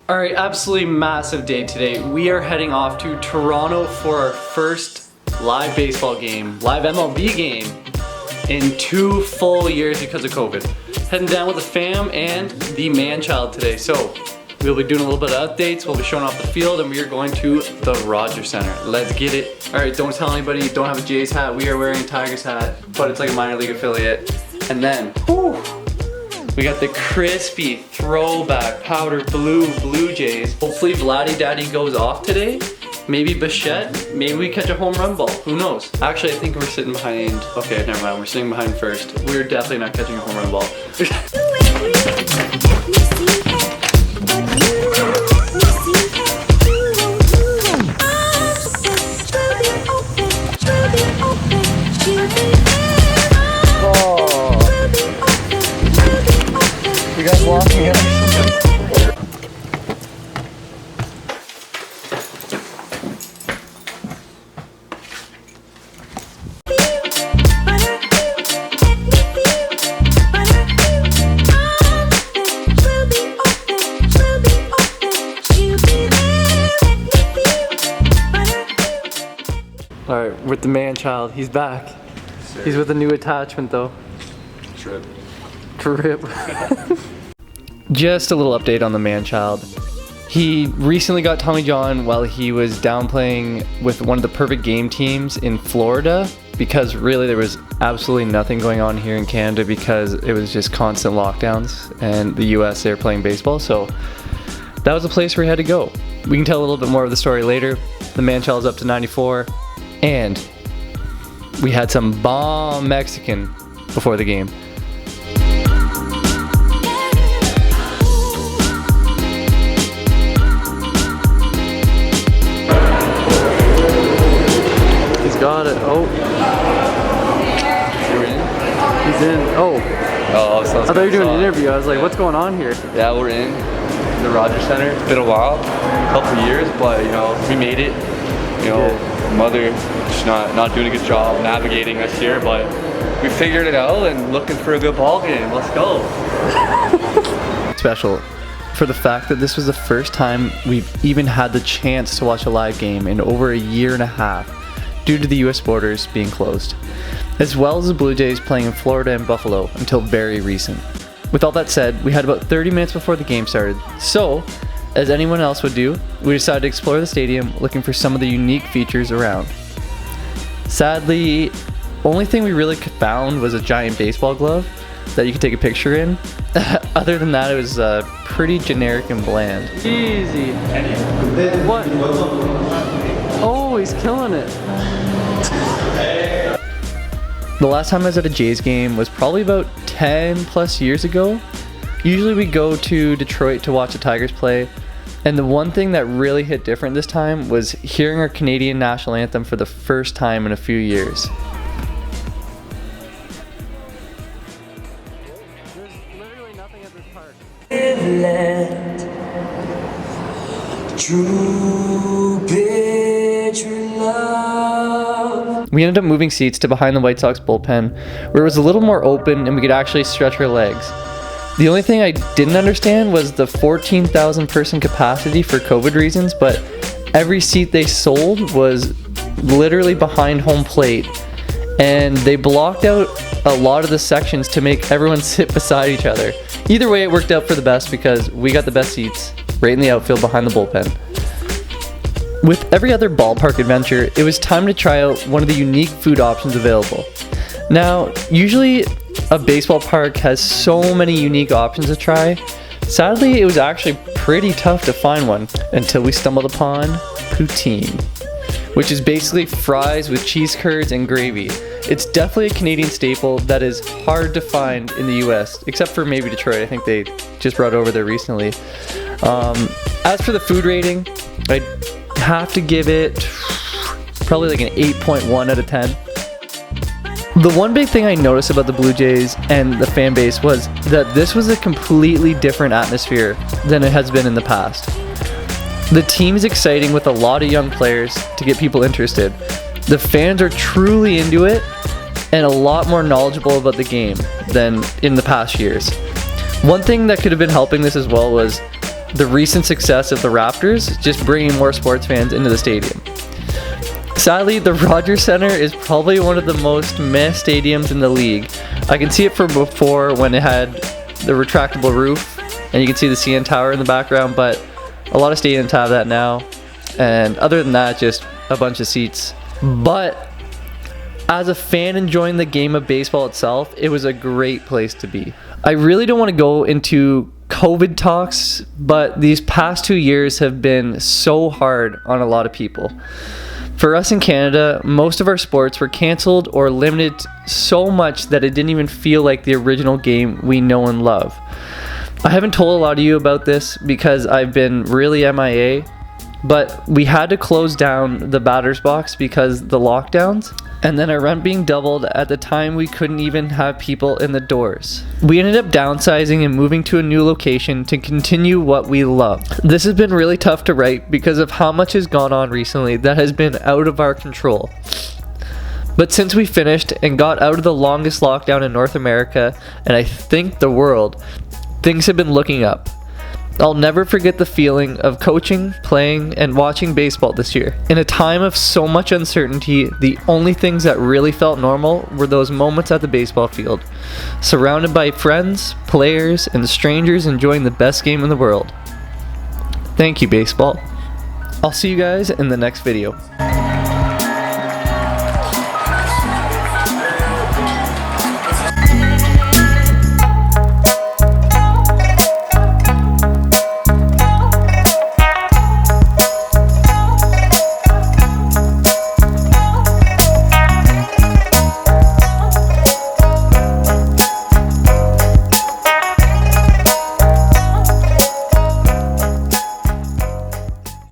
All right, absolutely massive day today. We are heading off to Toronto for our first live baseball game, live MLB game in 2 full years because of COVID. Heading down with the fam and the man-child today. So we'll be doing a little bit of updates, we'll be showing off the field, and we are going to the Rogers Center. Let's get it. All right, don't tell anybody, don't have a Jays hat. We are wearing a Tigers hat, but it's like a minor league affiliate. And then, we got the crispy throwback powder blue Jays. Hopefully Vladdy Daddy goes off today. Maybe Bichette. Maybe we catch a home run ball. Who knows? Actually, I think we're sitting behind. Okay, never mind. We're sitting behind first. We're definitely not catching a home run ball. You guys walking in? Alright, with the man-child. He's back. Sure. He's with a new attachment though. Trip. Just a little update on the man-child. He recently got Tommy John while he was down playing with one of the perfect game teams in Florida, because really there was absolutely nothing going on here in Canada because it was just constant lockdowns, and the US, they were playing baseball, so that was the place where he had to go. We can tell a little bit more of the story later. The man-child's up to 94, and we had some bomb Mexican before the game. Got it. Oh. We're in? He's in. Oh. Oh, I thought you were doing an interview. I was like, what's going on here? Yeah, we're in the Rogers Center. It's been a while, a couple of years, but you know, we made it. You know, mother just not doing a good job navigating us here, but we figured it out and looking for a good ball game. Let's go. Special for the fact that this was the first time we've even had the chance to watch a live game in over a year and a half, due to the US borders being closed, as well as the Blue Jays playing in Florida and Buffalo until very recent. With all that said, we had about 30 minutes before the game started, so as anyone else would do, we decided to explore the stadium looking for some of the unique features around. Sadly, only thing we really found was a giant baseball glove that you could take a picture in. Other than that, it was pretty generic and bland. Easy. What? Oh, he's killing it. The last time I was at a Jays game was probably about 10 plus years ago. Usually we go to Detroit to watch the Tigers play, and the one thing that really hit different this time was hearing our Canadian national anthem for the first time in a few years. There's literally nothing at this park. We ended up moving seats to behind the White Sox bullpen, where it was a little more open and we could actually stretch our legs. The only thing I didn't understand was the 14,000 person capacity for COVID reasons, but every seat they sold was literally behind home plate, and they blocked out a lot of the sections to make everyone sit beside each other. Either way, it worked out for the best because we got the best seats right in the outfield behind the bullpen. With every other ballpark adventure, it was time to try out one of the unique food options available. Now, usually a baseball park has so many unique options to try. Sadly, it was actually pretty tough to find one until we stumbled upon poutine, which is basically fries with cheese curds and gravy. It's definitely a Canadian staple that is hard to find in the US, except for maybe Detroit. I think they just brought it over there recently. As for the food rating, I'd have to give it probably like an 8.1 out of 10. The one big thing I noticed about the Blue Jays and the fan base was that this was a completely different atmosphere than it has been in the past. The team is exciting with a lot of young players to get people interested. The fans are truly into it and a lot more knowledgeable about the game than in the past years. One thing that could have been helping this as well was the recent success of the Raptors just bringing more sports fans into the stadium. Sadly, the Rogers Center is probably one of the most meh stadiums in the league. I can see it from before when it had the retractable roof, and you can see the CN Tower in the background, but a lot of stadiums have that now. And other than that, just a bunch of seats. But as a fan enjoying the game of baseball itself, it was a great place to be. I really don't want to go into COVID talks, but these past 2 years have been so hard on a lot of people. For us in Canada, most of our sports were canceled or limited so much that it didn't even feel like the original game we know and love. I haven't told a lot of you about this because I've been really MIA, but we had to close down the batter's box because the lockdowns, and then our rent being doubled at the time we couldn't even have people in the doors. We ended up downsizing and moving to a new location to continue what we love. This has been really tough to write because of how much has gone on recently that has been out of our control. But since we finished and got out of the longest lockdown in North America, and I think the world, things have been looking up. I'll never forget the feeling of coaching, playing, and watching baseball this year. In a time of so much uncertainty, the only things that really felt normal were those moments at the baseball field, surrounded by friends, players, and strangers enjoying the best game in the world. Thank you, baseball. I'll see you guys in the next video.